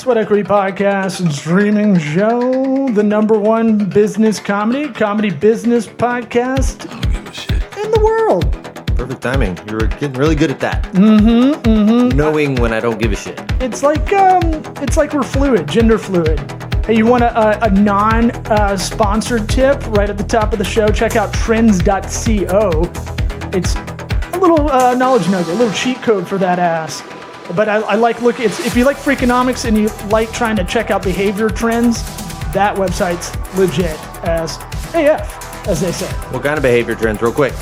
Sweat Equity Podcast and streaming show, the #1 business comedy business podcast in the world. Perfect timing. You were getting really good at that. Knowing when I don't give a shit. It's like we're fluid, gender fluid. Hey, you want a non-sponsored tip right at the top of the show? Check out trends.co. It's a little knowledge nugget, a little cheat code for that ass. But I like looking. If you like Freakonomics and you like trying to check out behavior trends, that website's legit as AF, as they say. What kind of behavior trends, real quick?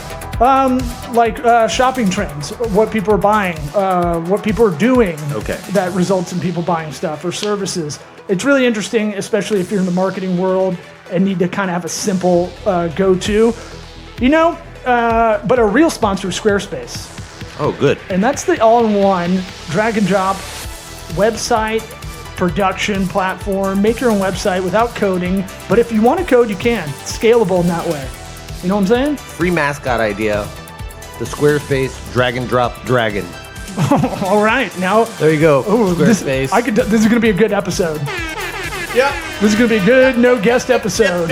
Shopping trends, what people are buying, what people are doing. Okay. That results in people buying stuff or services. It's really interesting, especially if you're in the marketing world and need to kind of have a simple go-to. But a real sponsor is Squarespace. Oh, good. And that's the all-in-one drag and drop website production platform. Make your own website without coding. But if you want to code, you can. It's scalable in that way. You know what I'm saying? Free mascot idea. The Squarespace drag and drop dragon. All right. Now. There you go. Squarespace. This is going to be a good episode. Yeah. This is going to be a good no guest episode.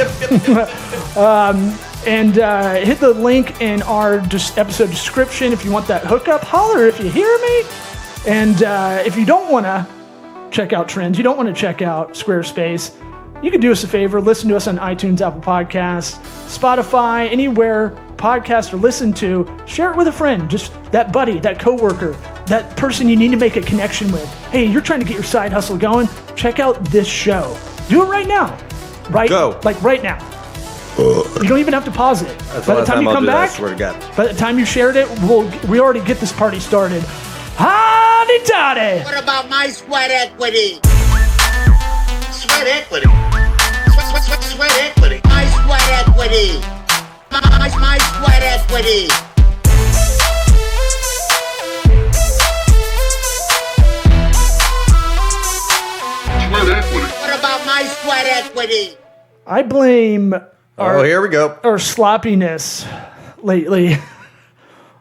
And hit the link in our episode description if you want that hookup. Holler if you hear me. And if you don't want to check out Trends, you don't want to check out Squarespace, you can do us a favor. Listen to us on iTunes, Apple Podcasts, Spotify, anywhere podcasts are listened to. Share it with a friend, just that buddy, that coworker, that person you need to make a connection with. Hey, you're trying to get your side hustle going? Check out this show. Do it right now. Go. Like right now. You don't even have to pause it. By the time you come back, I swear to God. By the time you shared it, we already get this party started. Howdy toddy! What about my sweat equity? Sweat equity. Sweat equity. My sweat equity. My sweat equity. Sweat equity. What about my sweat equity? I blame here we go. our sloppiness lately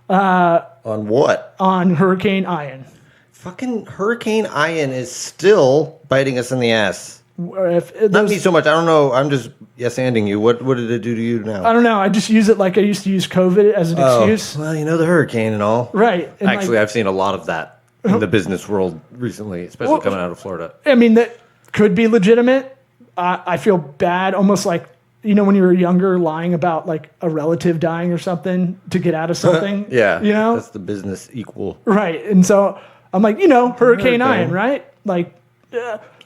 On what? on Hurricane Ian. Fucking Hurricane Ian is still biting us in the ass. Not Not me so much. I don't know. I'm just yes-anding you. What did it do to you now? I don't know. I just use it like I used to use COVID as an excuse. Well, the hurricane and all. Right. And Actually, I've seen a lot of that in the business world recently, especially coming out of Florida. I mean, that could be legitimate. I feel bad, almost like, when you were younger, lying about like a relative dying or something to get out of something. Yeah. You That's the business equal. Right. And so I'm like, Hurricane Ian, right? Like,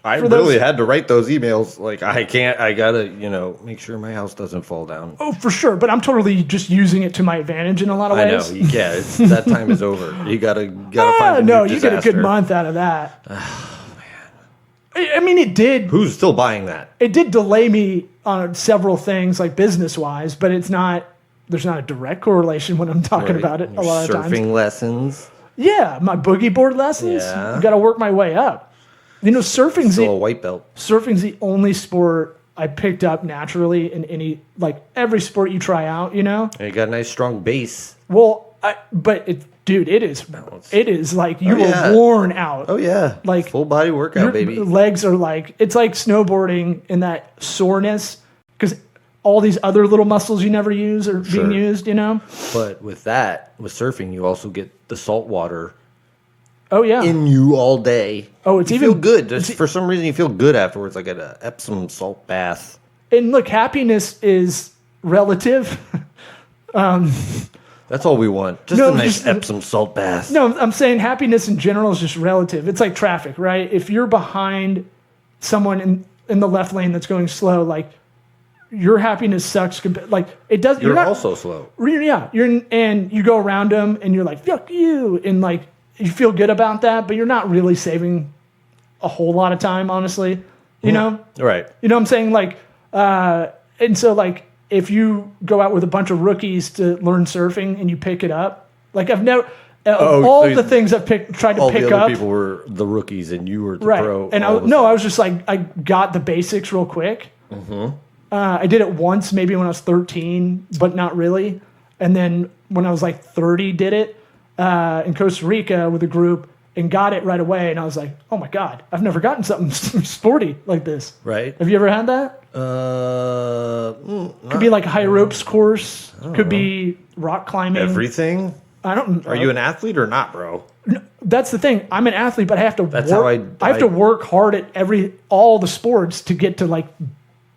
I really had to write those emails. Like, I gotta, make sure my house doesn't fall down. Oh, for sure. But I'm totally just using it to my advantage in a lot of ways. I know. Yeah, that time is over. You gotta find a new you get a good month out of that. Oh, man. I mean, it did. Who's still buying that? It did delay me on several things, like business-wise, but there's not a direct correlation when I'm talking about it a lot of times. Surfing lessons. Yeah, my boogie board lessons. Yeah. I've got to work my way up. Surfing's Still a white belt. Surfing's the only sport I picked up naturally in every sport you try out, And you got a nice strong base. Well, it is like you were worn out. Oh yeah, like full body workout, your baby. Legs are it's like snowboarding in that soreness because all these other little muscles you never use are being used, But with surfing, you also get the salt water. Oh yeah, in you all day. Oh, you feel good. For some reason, you feel good afterwards, like at an Epsom salt bath. And look, happiness is relative. That's all we want. Just a nice Epsom salt bath. No, I'm saying happiness in general is just relative. It's like traffic, right? If you're behind someone in the left lane that's going slow, like your happiness sucks. Like it does. You're also slow. Yeah. And you go around them and you're like, fuck you. And like you feel good about that, but you're not really saving a whole lot of time, honestly. You know? Right. You know what I'm saying? Like, and so like, if you go out with a bunch of rookies to learn surfing and you pick it up, like I've never, the things I've tried to pick up. All the other people were the rookies and you were the pro. And I was just like, I got the basics real quick. Mm-hmm. I did it once, maybe when I was 13, but not really. And then when I was like 30, did it in Costa Rica with a group. and got it right away. And I was like, oh my God, I've never gotten something sporty like this. Right. Have you ever had that? Could be like a high ropes course. Could be rock climbing. Everything? I don't know. Are you an athlete or not, bro? No, that's the thing. I'm an athlete, but I have to That's work. how I have to work hard at all the sports to get to like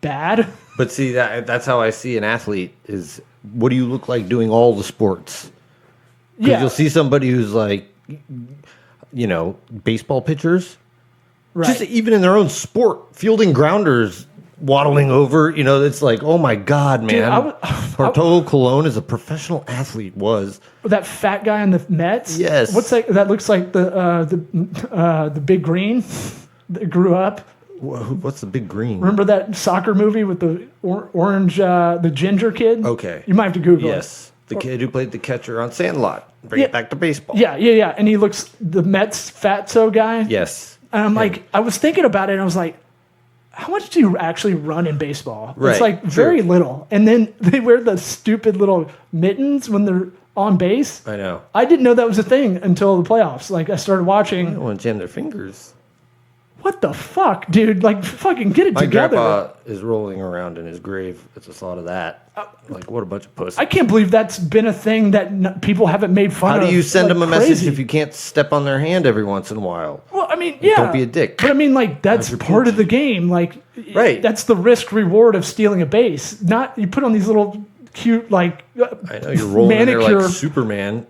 bad. But see, that's how I see an athlete is what do you look like doing all the sports? Because you'll see somebody who's like, baseball pitchers. Right. Just even in their own sport, fielding grounders, waddling over, it's like, oh my God, man. Dude, Bartolo Colon is a professional athlete, was. That fat guy on the Mets? Yes. What's that? That looks like the big green that grew up. What's the big green? Remember that soccer movie with the orange, the ginger kid? Okay. You might have to Google it. Yes. The kid who played the catcher on Sandlot. Bring it back to baseball. Yeah. And he looks the Mets fatso guy. Yes. And I'm like, I was thinking about it, and I was like, how much do you actually run in baseball? Right, It's like very little. And then they wear the stupid little mittens when they're on base. I know. I didn't know that was a thing until the playoffs. Like, I started I watching. don't want to jam their fingers. What the fuck, dude? Like, fucking get it My together. grandpa is rolling around in his grave at the thought of that. Like, what a bunch of pussies. I can't believe that's been a thing that people haven't made fun of. How do you send them a crazy. message if you can't step on their hand every once in a while? Well, I mean, yeah. Don't be a dick. But I mean, like, that's part of the game. Like, Right. That's the risk reward of stealing a base. Not you put on these little cute like. I know you're rolling in there manicure. like Superman.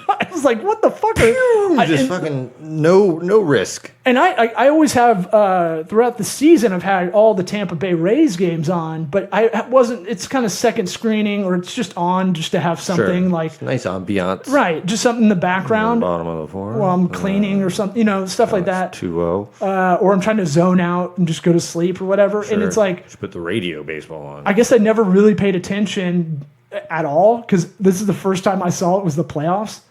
I was like, what the fuck? And Fucking no risk. And I always have throughout the season I've had all the Tampa Bay Rays games on, but I wasn't. It's kind of second screening or it's just on just to have something like It's nice ambiance. right, just something in the background Bottom of the four. while I'm cleaning or something, stuff like that. 2-0. Or I'm trying to zone out and just go to sleep or whatever. And it's like Should put the radio baseball on. I guess I never really paid attention at all because this is the first time I saw it was the playoffs.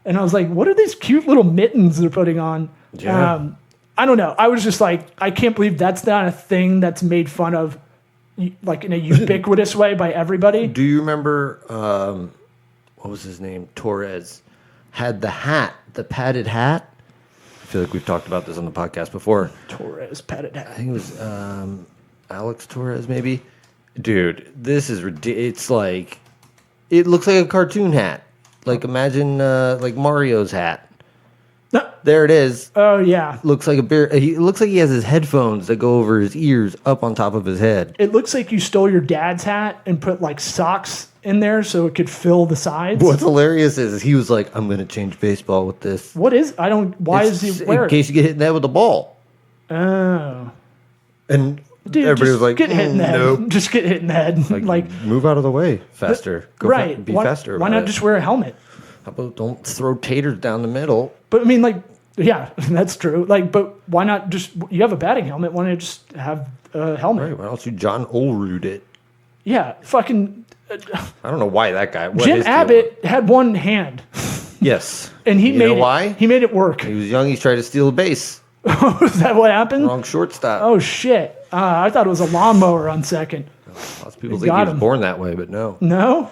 And I was like, what are these cute little mittens they're putting on? Yeah. I don't know. I was just like, I can't believe that's not a thing that's made fun of like in a ubiquitous way by everybody. Do you remember, what was his name? Torres had the hat, the padded hat. I feel like we've talked about this on the podcast before. Torres, padded hat. I think it was Alex Torres, maybe. Dude, this is ridiculous. It's like, it looks like a cartoon hat. Like imagine like Mario's hat. There it is. Oh yeah. Looks like a bear. He looks like he has his headphones that go over his ears up on top of his head. It looks like you stole your dad's hat and put like socks in there so it could fill the sides. What's hilarious is he was like, "I'm going to change baseball with this." What is? I don't. Why It's is he wearing? in case you get hit in the head with a ball? Oh. And Dude, everybody just was like, get hit in the head. Nope. Just get hit in the head. Like move out of the way faster. Go right. be why, faster. Why about not it. just wear a helmet? How about don't throw taters down the middle? But I mean, like, yeah, that's true. Like, but why not just? You have a batting helmet. Why not just have a helmet? Right. Why don't you John Olrude it? Yeah, fucking. I don't know why that guy. What Jim his deal Abbott had one hand, was. Yes. and he You made know it. why? He made it work. He was young. He tried to steal a base. Is that what happened? Wrong shortstop. Oh shit! I thought it was a lawnmower on second. Lots of people He think he got was him. born that way, but no. No,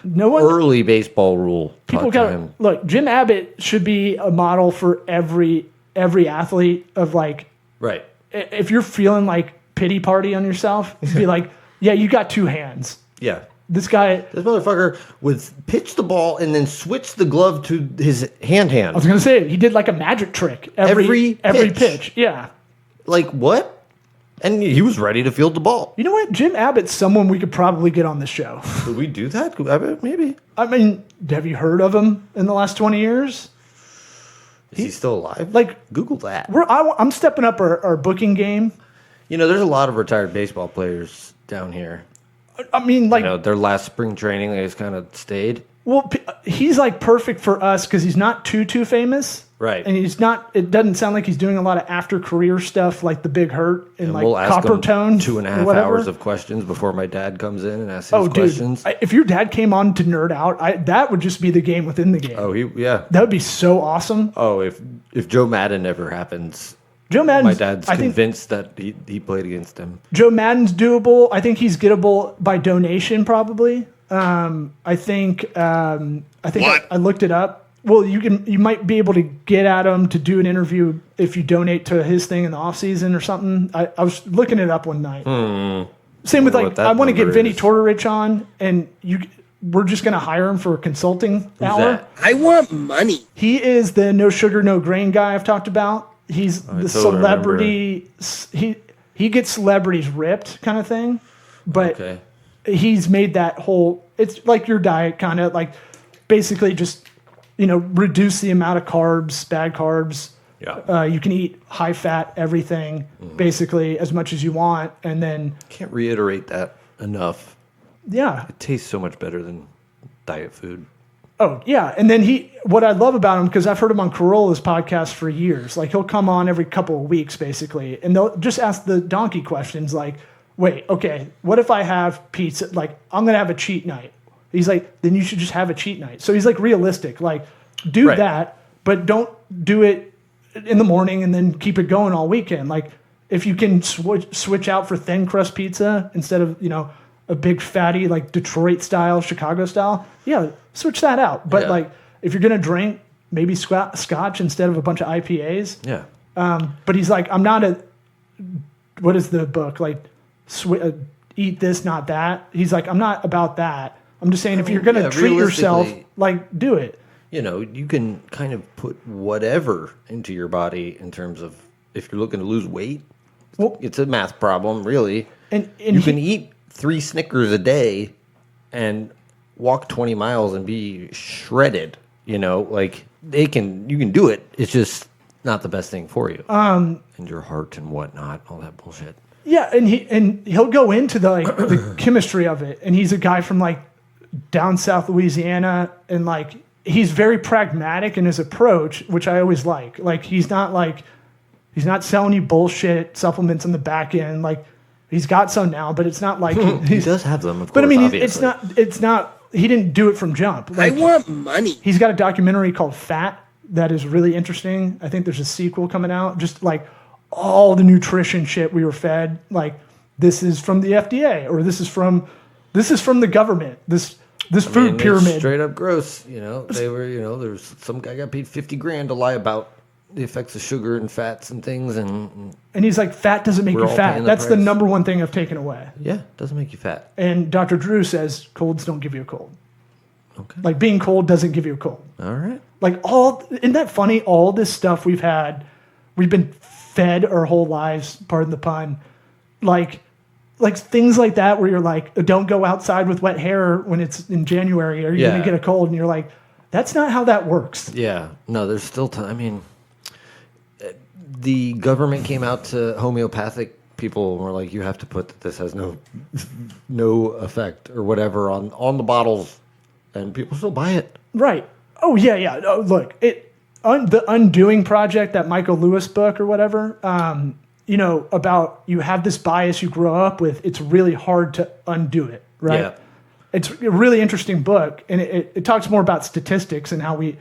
no one. Early baseball rule. People taught to got him. look. Jim Abbott should be a model for every athlete of like. Right. If you're feeling like pity party on yourself, be like, yeah, you got two hands. Yeah. This guy. This motherfucker would pitch the ball and then switch the glove to his hand. I was gonna say he did like a magic trick every pitch. pitch. Yeah. Like what? And he was ready to field the ball. You know what? Jim Abbott's someone we could probably get on the show. Could we do that? I bet maybe. I mean, have you heard of him in the last 20 years? Is he still alive? Like, Google that. I'm stepping up our booking game. You know, there's a lot of retired baseball players down here. I mean, like, You know, their last spring training, they just kind of stayed. well, he's like perfect for us because he's not too famous. Right. And he's not, it doesn't sound like he's doing a lot of after career stuff like The Big Hurt and like We'll ask Copper him Tone. 2.5 or whatever. hours of questions before my dad comes in and asks his Oh, dude. questions. If your dad came on to nerd out, that would just be the game within the game. Oh, yeah. That would be so awesome. Oh, if Joe Madden ever happens, Joe Madden's, my dad's I think convinced that he played against him. Joe Madden's doable. I think he's gettable by donation probably. I think What? I looked it up. Well, you might be able to get at him to do an interview if you donate to his thing in the off season or something. I was looking it up one night. Same with like I want to get Vinny Tortorich on, and we're just going to hire him for a consulting hour. That? I want money. He is the no sugar, no grain guy I've talked about. He's the celebrity. He gets celebrities ripped kind of thing, but he's made that whole. It's like your diet, kind of like basically just reduce the amount of carbs, bad carbs. Yeah. You can eat high fat everything, basically as much as you want, and then Can't reiterate that enough. Yeah, It tastes so much better than diet food. Oh, yeah. And then what I love about him, because I've heard him on Corolla's podcast for years, like he'll come on every couple of weeks, basically, and they'll just ask the donkey questions like, wait, okay, what if I have pizza? Like, I'm going to have a cheat night. He's like, then you should just have a cheat night. So he's like realistic, like, do that, but don't do it in the morning and then keep it going all weekend. Like, if you can switch out for thin crust pizza instead of, a big fatty, like Detroit style, Chicago style, yeah, switch that out. But like, if you're going to drink, maybe scotch instead of a bunch of IPAs. Yeah. But he's like, I'm not what is the book? Like, eat this, not that. He's like, I'm not about that. I'm just saying if you're going to treat yourself, like, do it. You can kind of put whatever into your body in terms of if you're looking to lose weight. Well, it's a math problem, really. And you can eat 3 Snickers a day and walk 20 miles and be shredded. Like you can do it. It's just not the best thing for you. And your heart and whatnot, all that bullshit. Yeah, and he'll go into the chemistry of it. And he's a guy from like down South Louisiana, and like he's very pragmatic in his approach, which I always like. Like he's not selling you bullshit supplements on the back end. Like he's got some now, but it's not like he does have them. Of course, but I mean, obviously. it's not. He didn't do it from jump. Like, I want money. He's got a documentary called Fat that is really interesting. I think there's a sequel coming out. Just like all the nutrition shit we were fed. Like this is from the FDA, or this is from the government. This food pyramid. Straight up gross. They were. There's some guy got paid $50,000 to lie about the effects of sugar and fats and things, and he's like, fat doesn't make you fat. That's the number one thing I've taken away. Yeah, doesn't make you fat. And Dr. Drew says colds don't give you a cold. Okay. Like being cold doesn't give you a cold. All right. Like isn't that funny? All this stuff we've been fed our whole lives, pardon the pun, like things like that where you're like, don't go outside with wet hair when it's in January or you're going to get a cold, and you're like, that's not how that works. Yeah. No, there's still time. I mean, the government came out to homeopathic people and were like, you have to put that this has no effect or whatever on the bottles, and people still buy it. Right. Oh, yeah. Oh, look, the Undoing Project, that Michael Lewis book or whatever, about you have this bias you grow up with, it's really hard to undo it, right? Yeah. It's a really interesting book, and it talks more about statistics and how we,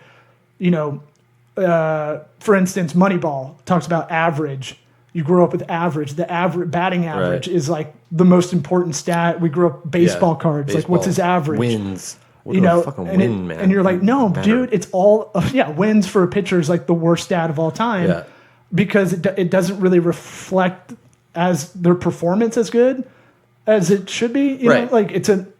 for instance, Moneyball talks about average. You grow up with average. The average batting average is like the most important stat. We grew up baseball cards. Like, what's his average? Wins. Man. And you're like, no, dude, it's all wins for a pitcher is like the worst stat of all time because it doesn't really reflect as their performance as good as it should be. You know, like it's an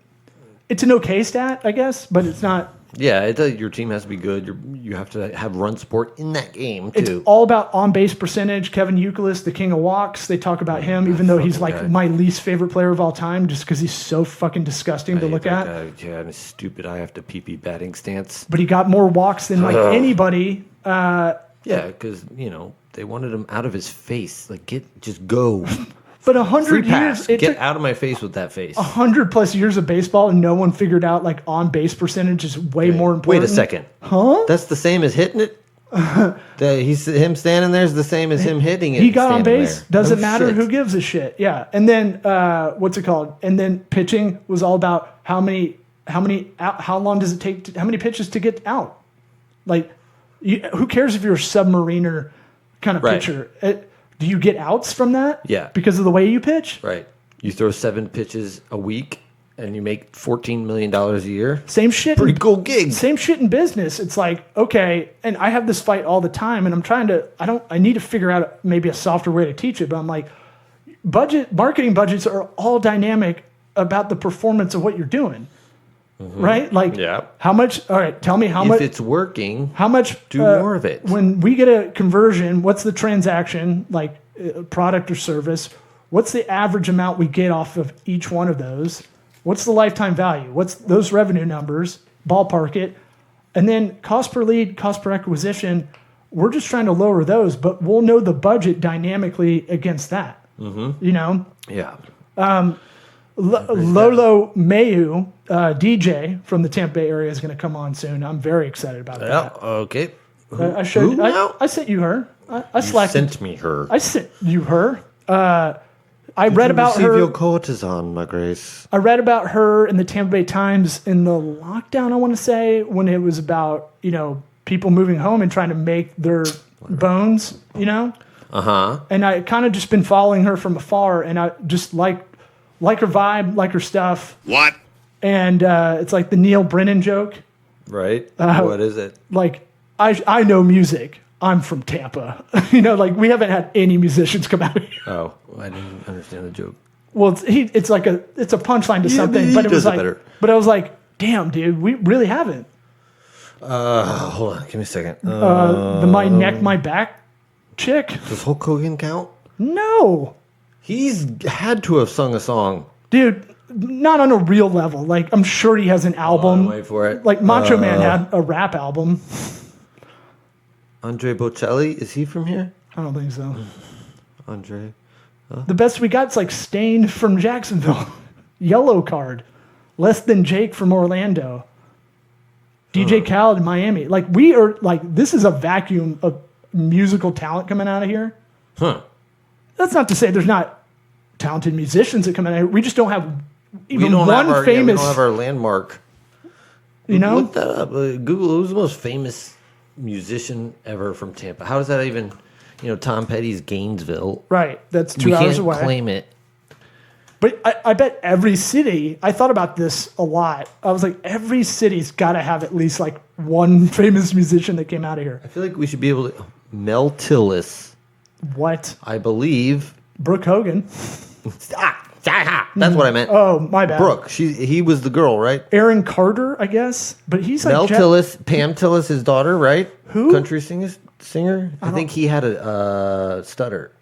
okay stat, I guess, but it's not. Yeah, your team has to be good. You have to have run support in that game too. It's all about on base percentage. Kevin Youkilis, the king of walks. They talk about him, even though he's like my least favorite player of all time, just because he's so fucking disgusting to look at. Yeah, I'm stupid. I have to pee batting stance. But he got more walks than like anybody. Yeah, because they wanted him out of his face. Like, just go. But 100 years, get out of my face with that face. 100+ years of baseball, and no one figured out like on base percentage is way more important. Wait a second, huh? That's the same as hitting it. Him standing there is the same as him hitting it. He got on base. There. Doesn't matter. Who gives a shit? Yeah. And then what's it called? And then pitching was all about how long does it take? How many pitches to get out? Like, who cares if you're a submariner kind of pitcher? Do you get outs from that? Yeah. Because of the way you pitch? Right. You throw 7 pitches a week, and you make $14 million a year. Same shit. Pretty cool gig. Same shit in business. It's like, okay, and I have this fight all the time, and I need to figure out maybe a softer way to teach it, but I'm like, marketing budgets are all dynamic about the performance of what you're doing. Right? Like, how much, all right, tell me how much. If it's working, how much do more of it. When we get a conversion, what's the transaction, like product or service? What's the average amount we get off of each one of those? What's the lifetime value? What's those revenue numbers? Ballpark it. And then cost per lead, cost per acquisition, we're just trying to lower those, but we'll know the budget dynamically against that. You know? Yeah. Lolo Mayu, DJ from the Tampa Bay area, is going to come on soon. I'm very excited about that. Okay. I showed. I sent you her. I slacked. Sent me her. I sent you her. I read about her. Your courtesan, my grace. I read about her in the Tampa Bay Times in the lockdown. I want to say when it was about people moving home and trying to make their bones. And I kind of just been following her from afar, and I just like her vibe, like her stuff. What? And it's like the Neil Brennan joke. Right. What is it? Like, I know music. I'm from Tampa. Like we haven't had any musicians come out here. Oh, I didn't understand the joke. Well, it's a punchline to something, but it was like, better. But I was like, damn, dude, we really haven't. Hold on, give me a second. The my neck, my back chick. Does Hulk Hogan count? No, He's had to have sung a song. dude, not on a real level. Like I'm sure he has an album. Wait for it. Like Macho Man had a rap album. Andre Bocelli, is he from here? I don't think so. Andre. The best we got is like Stain from Jacksonville, Yellow Card, Less Than Jake from Orlando, DJ Khaled in Miami. Like we are like this is a vacuum of musical talent coming out of here. Huh. That's not to say there's not talented musicians that come out of here. We just don't have even one we famous. don't have our landmark. Look that up. Google who's the most famous musician ever from Tampa. How is that even? Tom Petty's Gainesville. Right. That's 2 we hours can't away. Claim it. But I bet every city, I thought about this a lot. I was like, every city's got to have at least like one famous musician that came out of here. I feel like we should be able to. Mel Tillis. What? I believe. Brooke Hogan. That's what I meant. Oh, my bad. Brooke. He was the girl, right? Aaron Carter, I guess. But he's like Mel Tillis, Pam Tillis, his daughter, right? Who? Country singer. I think he had a stutter.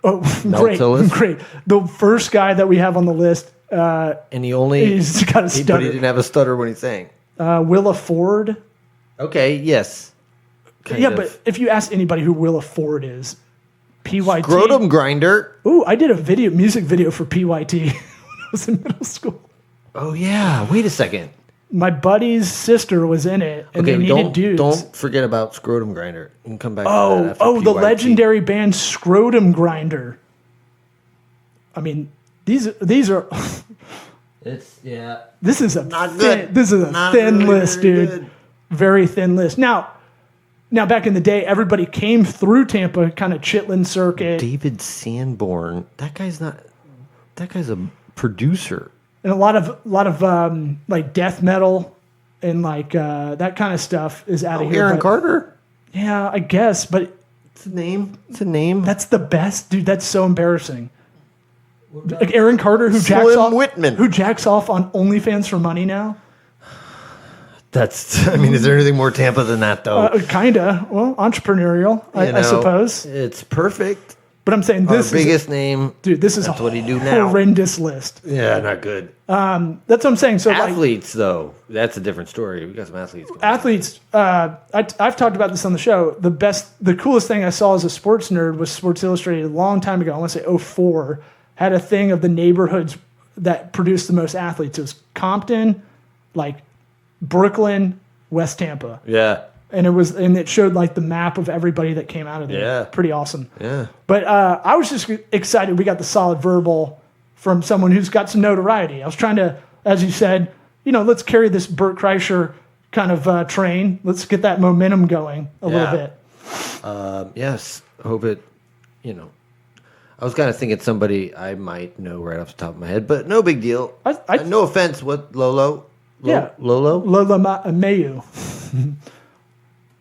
Oh, Mel great. Tillis? Great. The first guy that we have on the list, And he's got a stutter. But he didn't have a stutter when he sang. Willa Ford. Okay, yes. Kind of. But if you ask anybody who Willa Ford is, PYT. Scrotum Grinder. Ooh, I did a music video for PYT when I was in middle school. Oh, yeah. Wait a second. My buddy's sister was in it, and they needed dudes. Don't forget about Scrotum Grinder. You can come back to that after the PYT. legendary band Scrotum Grinder. I mean, these are. It's This is a Not thin, good. This is a Not thin really list, very dude. good. Very thin list. Now, back in the day, everybody came through Tampa, kind of Chitlin circuit, David Sanborn. That guy's a producer. and a lot of like death metal and like that kind of stuff is out of here. Aaron but- Carter? Yeah, I guess, but It's a name. It's a name. that's the best, dude. That's so embarrassing. Like Aaron Carter, who Slim Whitman. jacks off on OnlyFans for money now. I mean, is there anything more Tampa than that, though? Kinda. Well, entrepreneurial, I suppose. It's perfect. But I'm saying Our this biggest name. dude. This is That's a what he do now. horrendous list. Yeah, not good. That's what I'm saying. So like, Athletes, though, that's a different story. We got some athletes. Going on. athletes. I've talked about this on the show. The coolest thing I saw as a sports nerd was Sports Illustrated a long time ago. I want to say 2004 had a thing of the neighborhoods that produced the most athletes. It was Compton, like Brooklyn, West Tampa. Yeah. And it showed like the map of everybody that came out of there. Yeah. Pretty awesome. Yeah. But I was just excited we got the solid verbal from someone who's got some notoriety. I was trying to, as you said, let's carry this Bert Kreischer kind of train. Let's get that momentum going a little bit. Yes. Hope it, I was kind of thinking somebody I might know right off the top of my head, but no big deal. I- No offense. What, Lolo? Yeah. Lolo? Lola Mayu.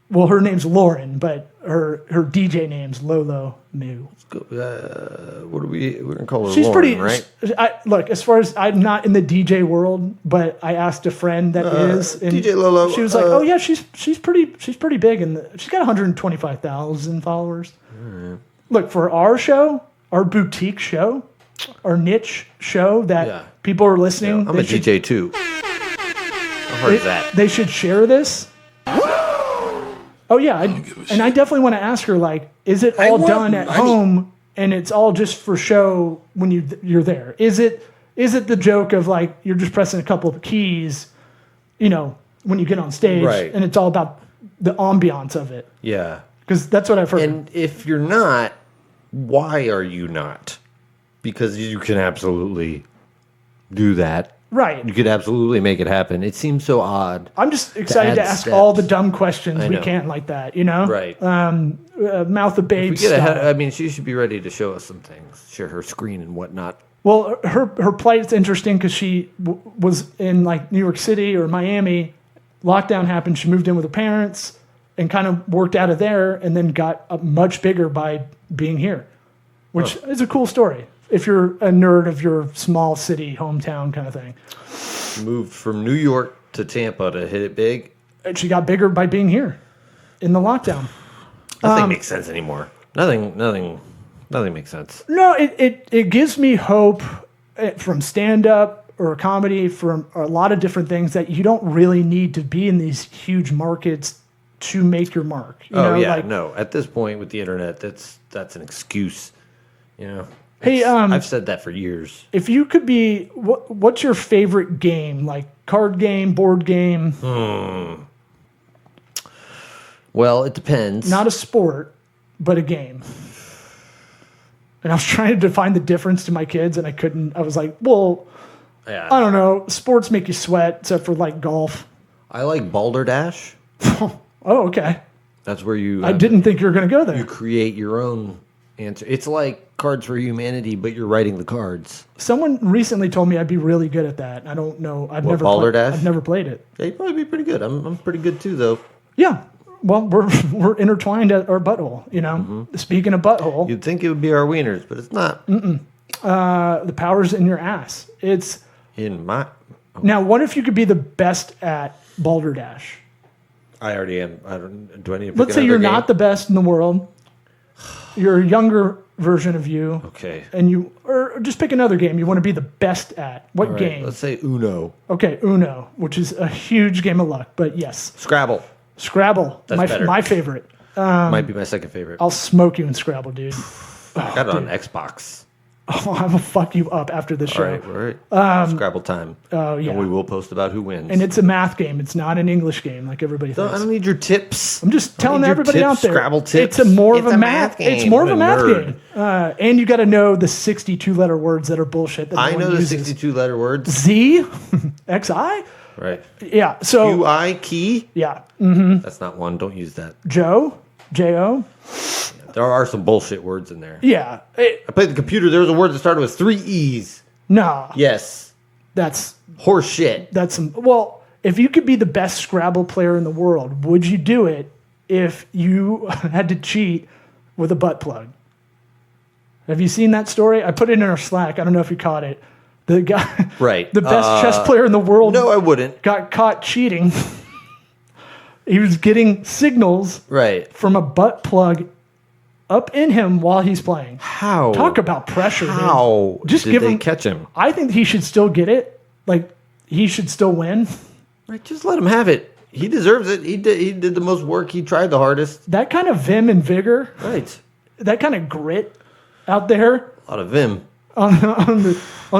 Well, her name's Lauren, but her DJ name's Lolo Mayu. What are we're going to call her She's Lauren, pretty. right? Look, as far as I'm not in the DJ world, but I asked a friend that is, and DJ Lolo, she was like, "Oh yeah, she's pretty big, and she's got 125,000 followers." Look, for our show, our boutique show, our niche show that Yeah. people are listening. I'm a DJ too. I've heard that. They should share this. Oh yeah, and I definitely want to ask her, like, is it all want done at money. home and it's all just for show when you're there? Is it the joke of like you're just pressing a couple of keys, when you get on stage, Right. and it's all about the ambiance of it? Yeah. Because that's what I've heard. And if you're not, why are you not? Because you can absolutely do that. Right. You could absolutely make it happen. It seems so odd. I'm just excited to add ask steps. all the dumb questions I we know. can like that, Right. mouth of We babes get style. ahead, I mean, she should be ready to show us some things, share her screen and whatnot. Well, her plight is interesting because she was in like New York City or Miami. Lockdown happened. She moved in with her parents and kind of worked out of there, and then got much bigger by being here, which is a cool story if you're a nerd of your small city hometown kind of thing. Moved from New York to Tampa to hit it big. And she got bigger by being here in the lockdown. Nothing makes sense anymore. Nothing makes sense. No, it gives me hope from stand-up or comedy, from a lot of different things, that you don't really need to be in these huge markets to make your mark. You know, like, no. At this point with the internet, that's an excuse. Hey, I've said that for years. if you could be, what's your favorite game? Like card game, board game? Well, it depends. Not a sport, but a game. And I was trying to define the difference to my kids, and I couldn't. I was like, well, Yeah. I don't know. Sports make you sweat, except for like golf. I like Balderdash. Oh, okay. That's where you. I didn't think you were going to go there. You create your own answer. It's like Cards for Humanity, but you're writing the cards. Someone recently told me I'd be really good at that. I don't know. Balderdash? I've never played it. Yeah, you'd probably be pretty good. I'm pretty good too, though. Yeah. Well, we're intertwined at our butthole. Speaking of butthole, You'd think it would be our wieners, but it's not. the power's in your ass. It's In my. now. What if you could be the best at balderdash? I already am. I don't. Do I need to pick Let's say you're another not game? the best in the world. You're a younger version of you. Okay. And or just pick another game you want to be the best at. What All right, game? let's say Uno. Okay, Uno, which is a huge game of luck, but yes. Scrabble. Scrabble, That's better. my favorite. Might be my second favorite. I'll smoke you in Scrabble, dude. I got it on Xbox. Oh, I will fuck you up after this show. All right. Scrabble time. Oh, yeah. And we will post about who wins. And it's a math game. It's not an English game like everybody I thinks. don't need your tips. I'm just I telling need your everybody tips, out there. Scrabble tips. It's more of It's a a math. math game. It's more of What a a math nerd. game. And you got to know the 62-letter words that are bullshit. That I no know one the uses. 62-letter words. Z, XI. Right. Yeah. So UI key. yeah. That's not one. Don't use that. Joe, J-O. There are some bullshit words in there. Yeah. I played the computer. There was a word that started with 3 E's. Nah. Yes. That's Horse shit. some. Well, if you could be the best Scrabble player in the world, would you do it if you had to cheat with a butt plug? Have you seen that story? I put it in our Slack. I don't know if you caught it. The guy, Right. the best chess player in the world, No, I wouldn't. got caught cheating. He was getting signals Right. from a butt plug up in him while he's playing. How? Talk about pressure, dude. How Just did give they him. catch him? I think he should still get it. Like he should still win. Right. Just let him have it. He deserves it. He did the most work. He tried the hardest. That kind of vim and vigor, Right. that kind of grit out there A lot of vim. on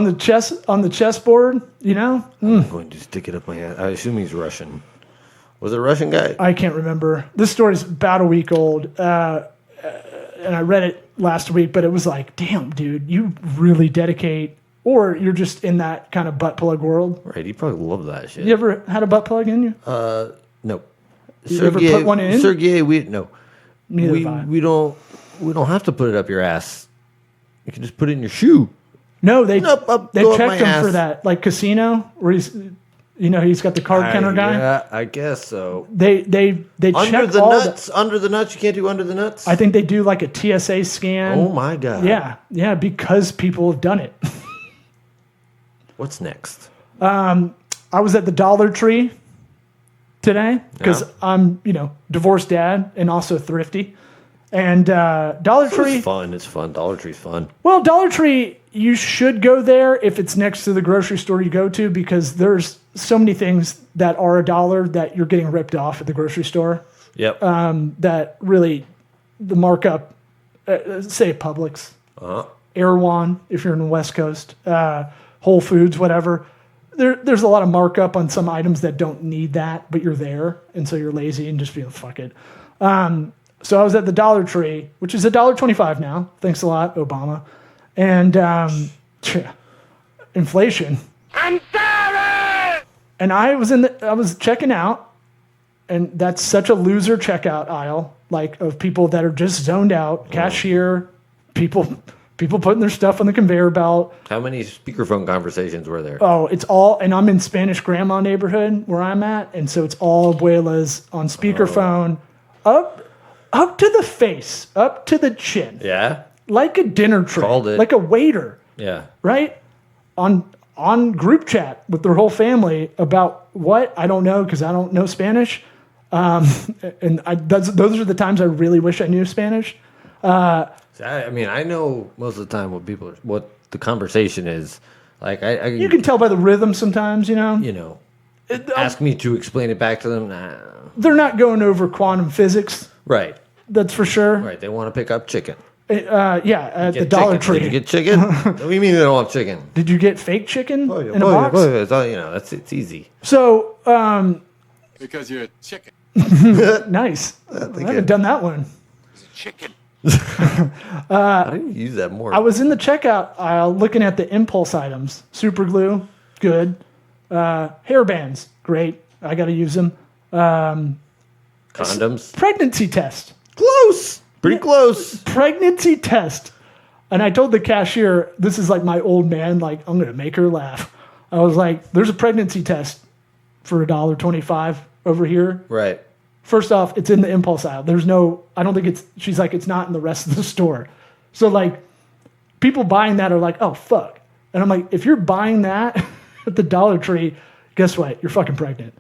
the chessboard. I'm going to stick it up my ass. I assume he's Russian. Was it a Russian guy? I can't remember. This story's about a week old, and I read it last week. But it was like, damn, dude, you really dedicate, or you're just in that kind of butt plug world. Right. He probably loved that shit. You ever had a butt plug in you? No. You ever put one in? Sergey, no. Neither have I. We don't have to put it up your ass. You can just put it in your shoe. No, they Go up checked my him ass. for that, like casino, where he's got the card counter guy. Yeah, I guess so. They Under check the all nuts. Under the nuts. You can't do under the nuts. I think they do like a TSA scan. Oh my god. Yeah, because people have done it. What's next? I was at the Dollar Tree today because Yeah. I'm, divorced dad and also thrifty. And Dollar Tree, It's fun. It's fun. Dollar Tree's fun. well, Dollar Tree, you should go there if it's next to the grocery store you go to because there's so many things that are $1 that you're getting ripped off at the grocery store. Yep. That really, the markup, say Publix, Erewhon, if you're in the West Coast, Whole Foods, whatever. There's a lot of markup on some items that don't need that, but you're there, and so you're lazy and just feel fuck it. So I was at the Dollar Tree, which is $1.25 now. Thanks a lot, Obama. And inflation. I'm sorry. And I was checking out, and that's such a loser checkout aisle, like of people that are just zoned out, cashier, people putting their stuff on the conveyor belt. How many speakerphone conversations were there? Oh, it's all, and I'm in Spanish Grandma neighborhood where I'm at, and so it's all abuelas on speakerphone, up to the face, up to the chin, Yeah. like a dinner tray, Called it. like a waiter, Yeah. right? On group chat with their whole family about what I don't know because I don't know Spanish, and those are the times I really wish I knew Spanish. I mean, I know most of the time what the conversation is. Like, You can tell by the rhythm sometimes, ask me to explain it back to them. Nah. They're not going over quantum physics. Right. That's for sure. Right. They want to pick up chicken. At the Get Dollar chicken. Tree. Did you get chicken? What do you mean they don't want chicken? Did you get fake chicken in a box? It's all, it's easy. So, Because you're a chicken. nice. I haven't done that one. Chicken. I didn't use that more. I was in the checkout aisle looking at the impulse items. Super glue, good. Hair bands, great. I got to use them. Condoms. Pregnancy test. Close. Pretty close. Pregnancy test. And I told the cashier, this is like my old man, like, I'm going to make her laugh. I was like, there's a pregnancy test for $1.25 over here. Right. First off, it's in the impulse aisle. I don't think she's like, it's not in the rest of the store. So like people buying that are like, oh, fuck. And I'm like, if you're buying that at the Dollar Tree, guess what? You're fucking pregnant.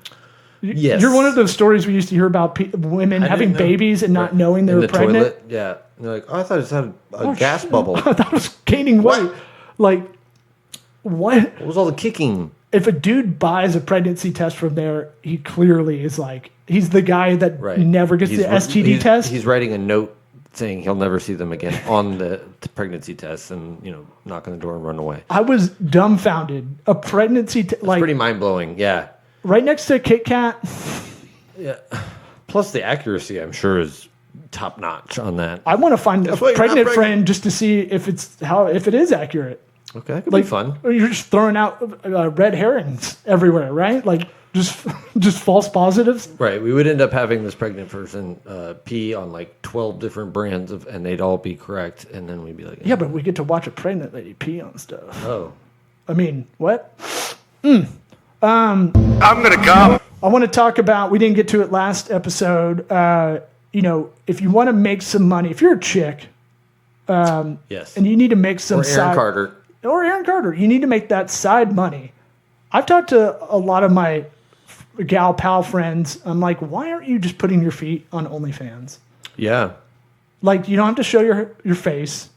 Yes. You're one of those stories we used to hear about women having didn't know. babies and not knowing they In were the pregnant. toilet. Yeah. They're like, oh, I thought it had a gas bubble. I thought I was gaining weight. What? Like, what? What was all the kicking? If a dude buys a pregnancy test from there, he clearly is like, he's the guy that Right. never gets the STD test. He's writing a note saying he'll never see them again on the pregnancy test and, knock on the door and run away. I was dumbfounded. A pregnancy, like Pretty mind blowing. Yeah. right next to Kit Kat. Yeah. Plus the accuracy, I'm sure, is top notch on that. I want to find a why you're not pregnant pregnant. friend just to see if it is accurate. Okay, that could Like be fun. You're just throwing out red herrings everywhere, right? Like just false positives. Right. We would end up having this pregnant person pee on like 12 different brands and they'd all be correct. And then we'd be like, Yeah, but we get to watch a pregnant lady pee on stuff. oh. I mean, what? I'm gonna go. I want to talk about, we didn't get to it last episode. If you want to make some money, if you're a chick Yes. and you need to make some Or Aaron Carter. Or Aaron Carter, you need to make that side money. I've talked to a lot of my gal pal friends. I'm like, why aren't you just putting your feet on OnlyFans? Yeah. Like, you don't have to show your face.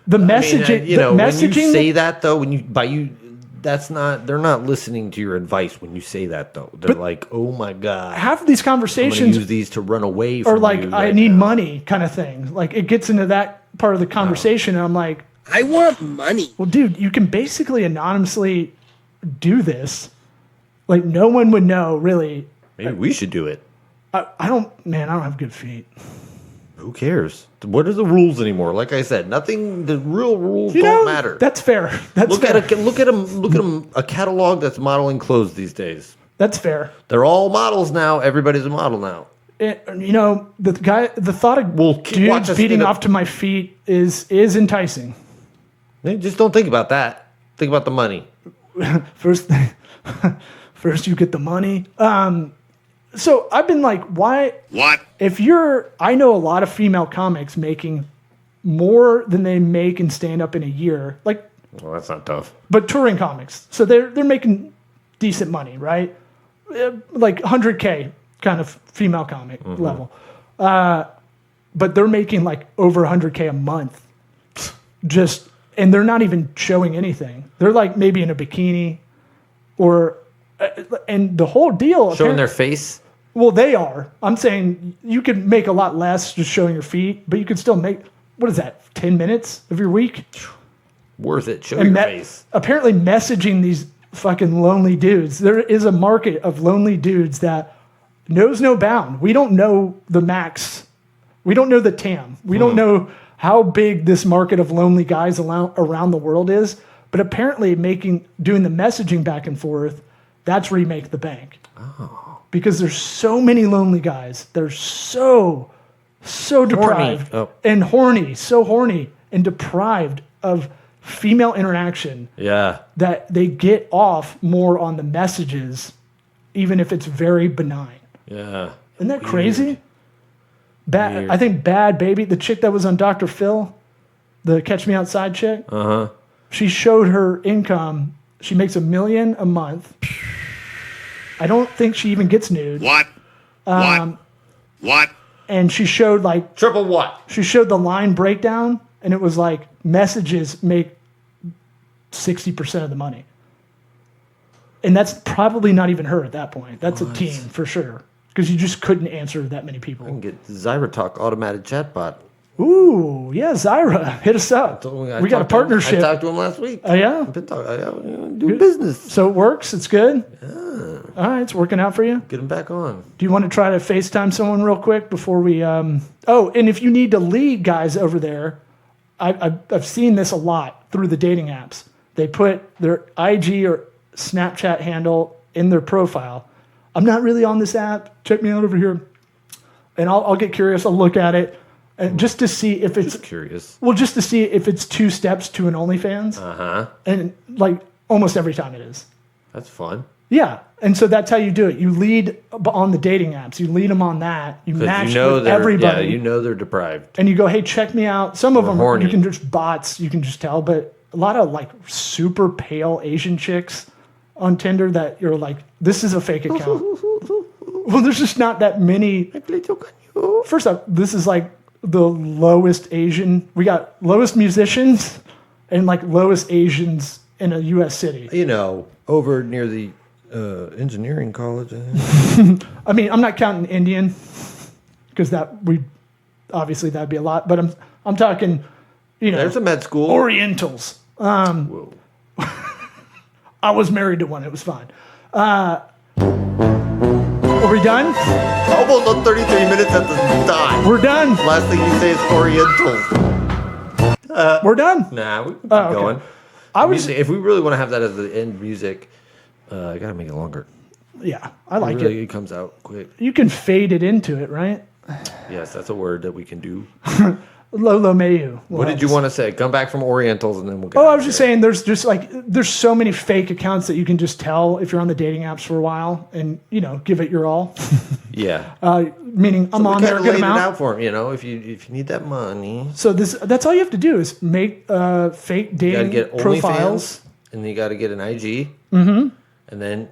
The I mean, messaging, when you say that though, they're not listening to your advice when you say that though. They're like, oh my God. half of these I'm going to conversations use these to run away from are like, you I right need now. money kind of thing. Like, it gets into that part of the conversation, and I'm like, I want money. well, dude, you can basically anonymously do this. Like, no one would know, really. Maybe we should do it. I don't have good feet. Who cares? What are the rules anymore? Like I said, nothing. The real rules You don't know, matter. That's fair. That's Look fair. at a catalog that's modeling clothes these days. That's fair. They're all models now. Everybody's a model now. The thought of Well, watch dudes us beating in a- off to my feet is enticing. Just don't think about that. Think about the money. First you get the money. So I've been like, why? What? I know a lot of female comics making more than they make in stand up in a year. Like, Well, that's not tough. but touring comics. So they're making decent money, right? Like 100K kind of female comic level. But they're making like over 100K a month. And they're not even showing anything. They're like maybe in a bikini and the whole deal. Showing their face? Well, they are. I'm saying you could make a lot less just showing your feet, but you could still make, what is that, 10 minutes of your week? Worth it. Show your face. Apparently messaging these fucking lonely dudes. There is a market of lonely dudes that knows no bound. We don't know the max. We don't know the TAM. We don't know how big this market of lonely guys around the world is. But apparently doing the messaging back and forth, that's where you make the bank. Oh. Because there's so many lonely guys. They're so deprived and horny, so horny and deprived of female interaction. Yeah. That they get off more on the messages, even if it's very benign. Yeah. Isn't that crazy? I think Bad Baby, the chick that was on Dr. Phil, the Catch Me Outside chick. Uh-huh. She showed her income. She makes $1 million a month. I don't think she even gets nude. What? What? And she showed like Triple what? She showed the line breakdown, and it was like messages make 60% of the money. And that's probably not even her at that point. That's a team for sure. Because you just couldn't answer that many I can people. get Zyratalk automated chatbot. Ooh, yeah, Zyra, hit us up. We got a partnership. I talked to him last week. Oh, yeah? I've been talking. Do business. So it works? It's good? Yeah. All right, it's working out for you? Get him back on. Do you want to try to FaceTime someone real quick before we... and if you need to lead guys over there, I've seen this a lot through the dating apps. They put their IG or Snapchat handle in their profile. I'm not really on this app. Check me out over here. And I'll get curious. I'll look at it. And just to see if it's... Just curious. Well, just to see if it's 2 steps to an OnlyFans. Uh-huh. And like almost every time it is. That's fun. Yeah. And so that's how you do it. You lead on the dating apps. You lead them on that. You match with everybody. Yeah, you know they're deprived. And you go, hey, check me out. Some of them horny. You can just bots. You can just tell. But a lot of like super pale Asian chicks on Tinder that you're like, this is a fake account. Well, there's just not that many. First off, this is like the lowest Asian. We got lowest musicians and like lowest Asians in a U.S. city. You know, over near the engineering college. I mean, I'm not counting Indian because obviously that'd be a lot. But I'm talking, There's a med school. Orientals. Whoa. I was married to one. It was fine. Are we done? Almost on 33 minutes at the time. We're done. Last thing you say is Orientals. We're done. Nah, we can keep okay. going. If we really want to have that as the end music, I gotta make it longer. Yeah, I like really, it. It comes out quick. You can fade it into it, right? Yes, that's a word that we can do. Lolo Mayu. What did you want to say? Come back from Orientals and then we'll get I was just saying there's so many fake accounts that you can just tell if you're on the dating apps for a while and, give it your all. Yeah. Meaning I'm on there, get them it out. out for him, if you need that money. So that's all you have to do is make fake dating You gotta get profiles. OnlyFans, and then you gotta get an IG. Mm-hmm. And then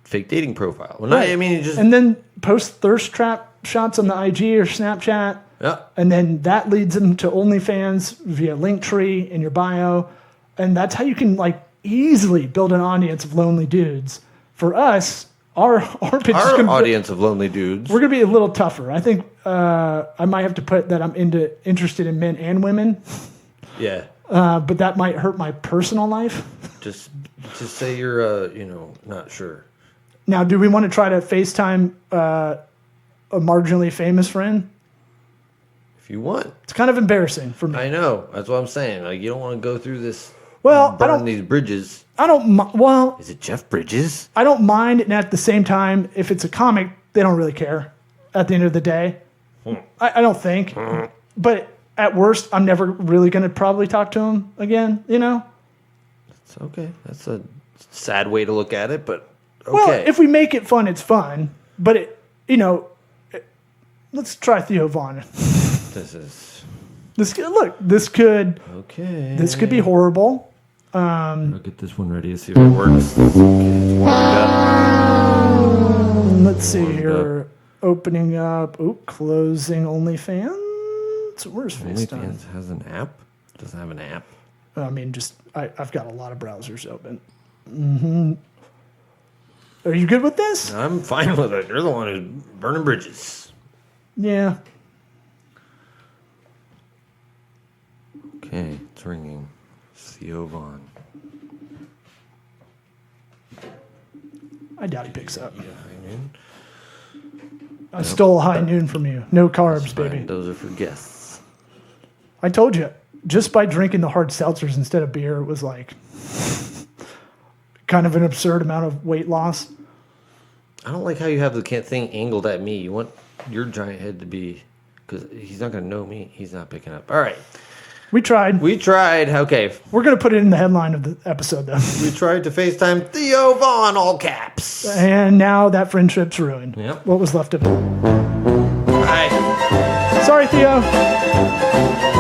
fake dating profile. Well, Right. And then post thirst trap shots on the IG or Snapchat. Yeah. And then that leads them to OnlyFans via Linktree in your bio. And that's how you can easily build an audience of lonely dudes. For us, our pitch is gonna audience of lonely dudes. We're going to be a little tougher. I think I might have to put that I'm interested in men and women. Yeah. But that might hurt my personal life. Just say you're not sure. Now, do we want to try to FaceTime a marginally famous friend? If you want. It's kind of embarrassing for me. I know. That's what I'm saying. You don't want to go through this. Well, burn these bridges. I don't. Well, is it Jeff Bridges? I don't mind, and at the same time, if it's a comic, they don't really care. At the end of the day, I don't think. But at worst, I'm never really going to probably talk to him again, you know? It's okay. That's a sad way to look at it, but okay. Well, if we make it fun, it's fun. But, let's try Theo Vaughn. This could Okay. This could be horrible. I'll get this one ready to see if it works. Okay, it's warmed up. Let's see here. Opening up. Closing OnlyFans. Where's FaceTime? OnlyFans has an app? Doesn't have an app. I mean, I've got a lot of browsers open. Mm-hmm. Are you good with this? I'm fine with it. You're the one who's burning bridges. Yeah. Okay, it's ringing. Theo Vaughn. I doubt he picks up. Yeah, I mean, I stole a high noon from you. No carbs, baby. those are for guests. I told you, just by drinking the hard seltzers instead of beer, it was like kind of an absurd amount of weight loss. I don't like how you have the thing angled at me. You want your giant head to be, because he's not going to know me. He's not picking up. All right. We tried. Okay. We're going to put it in the headline of the episode, though. We tried to FaceTime Theo Vaughn, all caps. And now that friendship's ruined. Yep. What was left of it. Hi. Sorry, Theo.